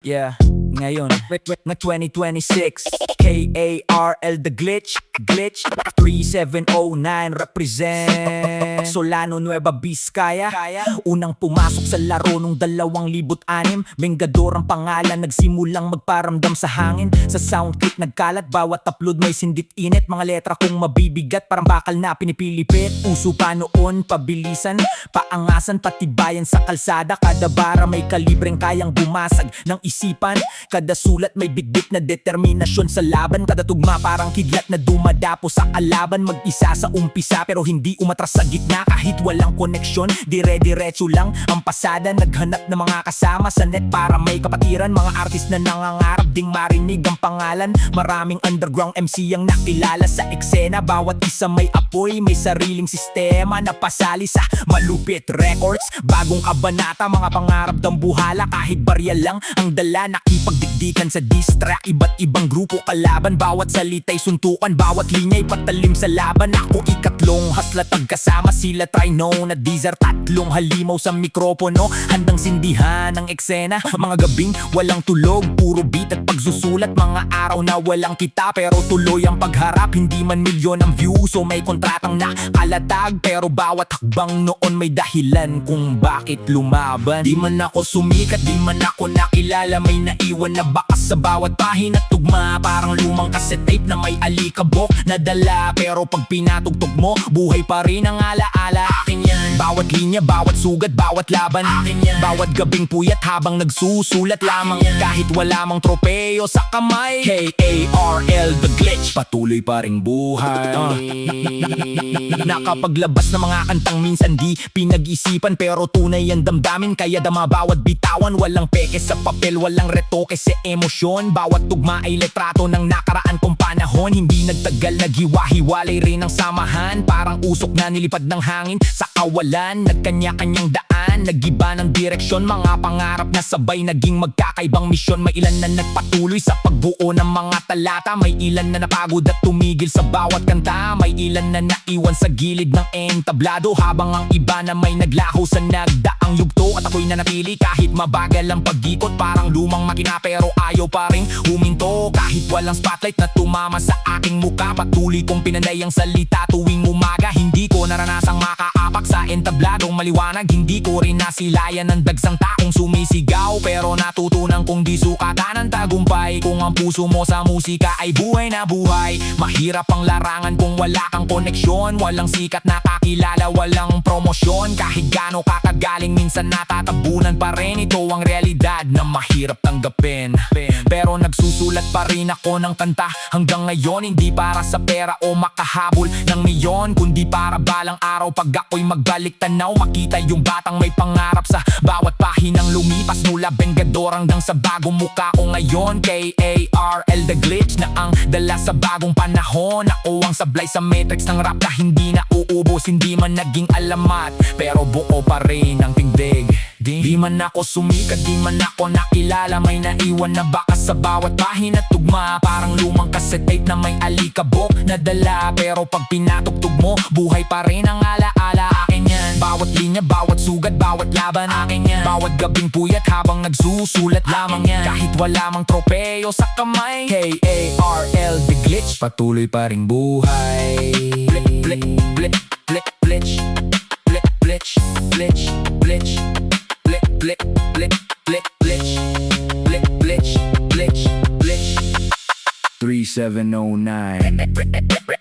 Yeah, ngayon, na 2026 Karl The Glitch 3709 represent Solano, Nueva, Vizcaya. Unang pumasok sa laro nung 2006. Mengador ang pangalan, nagsimulang magparamdam sa hangin. Sa sound clip nagkalat, bawat upload may sindit-init. Mga letra kong mabibigat, parang bakal na pinipilipit. Uso pa noon, pabilisan, paangasan, patibayan sa kalsada. Kada bara may kalibreng kayang bumasag ng isipan. Kada sulat may bigbit na determinasyon sa laban. Kada tugma parang kidlat na dumadapo sa kalaban. Mag-isa sa umpisa pero hindi umatras sa gitna. Kahit walang koneksyon, dire-diretso lang ang pasada. Naghanap ng mga kasama sa net para may kapatiran. Mga artist na nangangarap ding marinig ang pangalan. Maraming underground MC ang nakilala sa eksena. Bawat isa may apoy, may sariling sistema. Napasali sa malupit records. Bagong kabanata, mga pangarap dambuhala. Kahit barya lang ang dala, nakipagdikdikan sa diss track. Iba't ibang grupo kalaban, bawat salita'y suntukan. Bawat linya'y patalim sa laban. Ako ikatlong haslatag kasama sila. Try no na desert, tatlong halimaw sa mikropono. Handang sindihan ang eksena. Mga gabing walang tulog, puro beat at pagsusulat. Mga araw na walang kita pero tuloy ang pagharap. Hindi man milyon ang view, so may kontratang nakalatag. Pero bawat hakbang noon may dahilan kung bakit lumaban. Di man ako sumikat, di man ako nakilala. May naiwan na bakas sa bawat pahina at tugma. Parang lumang cassette tape na may alikabok na dala. Pero pag pinatugtog mo, buhay pa rin ang alaala. Akin yan. Bawat linya, bawat sugat, bawat laban. Akin yan. Bawat gabing puyat habang nagsusulat lamang. Kahit wala mang tropeyo sa kamay. Karl The Glitch, patuloy pa ring buhay. Nakapaglabas ng mga kantang minsan di pinag-isipan, pero tunay ang damdamin. Kaya dama bawat bitawan. Walang peke sa papel, walang retoke sa emosyon. Bawat tugma ay letrato ng nakaraan kong panahon. Hindi nagtagal, naghiwa-hiwalay rin ang samahan. Parang usok na nilipad ng hangin sa kawalan. Nagkanya-kanyang daan, nagiba ng direksyon. Mga pangarap na sabay naging magkakaibang misyon. May ilan na nagpatuloy sa pagbuo ng mga talata. May ilan na napagod at tumigil sa bawat kanta. May ilan na naiwan sa gilid ng entablado. Habang ang iba na may naglaho sa nagdaang yugto. At ako'y nanatili kahit mabagal ang pag-ikot. Parang lumang makina pero ayaw pa rin huminto. Kahit walang spotlight na tumama sa aking muka. Patuloy kong pinanday ang salita tuwing umaga. Hindi ko naranasang makaapak sa entabladong maliwanag. Hindi ko rin nasilayan ng dagsang taong sumisigaw. Pero natutunan kong di sukatan ng tagumpay. Kung ang puso mo sa musika ay buhay na buhay. Mahirap ang larangan kung wala kang koneksyon. Walang sikat na kakilala, walang promosyon. Kahit gaano kakagaling, minsan natatabunan pa rin. Ito ang realidad na mahirap tanggapin. Pero nagsusulat pa rin ako ng kanta hanggang ngayon. Hindi para sa pera o makahabol ng milyon, kundi para balang araw pag ako'y magbalik tanaw. Makita yung batang may pangarap sa bawat pahinang lumipas. Mula Bengador hanggang sa bagong mukha ko ngayon. Karl The Glitch na ang dala sa bagong panahon. Ako ang sablay sa matrix ng rap na hindi na uubos. Hindi man naging alamat pero buo pa rin ang tindig. Di man ako sumikat, di man ako nakilala. May naiwan na bakas sa bawat pahina at tugma. Parang lumang cassette tape na may alikabok na dala. Pero pag pinatugtog mo, buhay pa rin ang alaala. Akin yan. Bawat linya, bawat sugat, bawat laban. Akin yan. Bawat gabing puyat habang nagsusulat lamang yan. Kahit wala mang tropeyo sa kamay. Karl The Glitch, patuloy pa ring buhay. Glitch, glitch, glitch, glitch, glitch, glitch, glitch, glitch, glitch, glitch, glitch, glitch, glitch, glitch, 3709.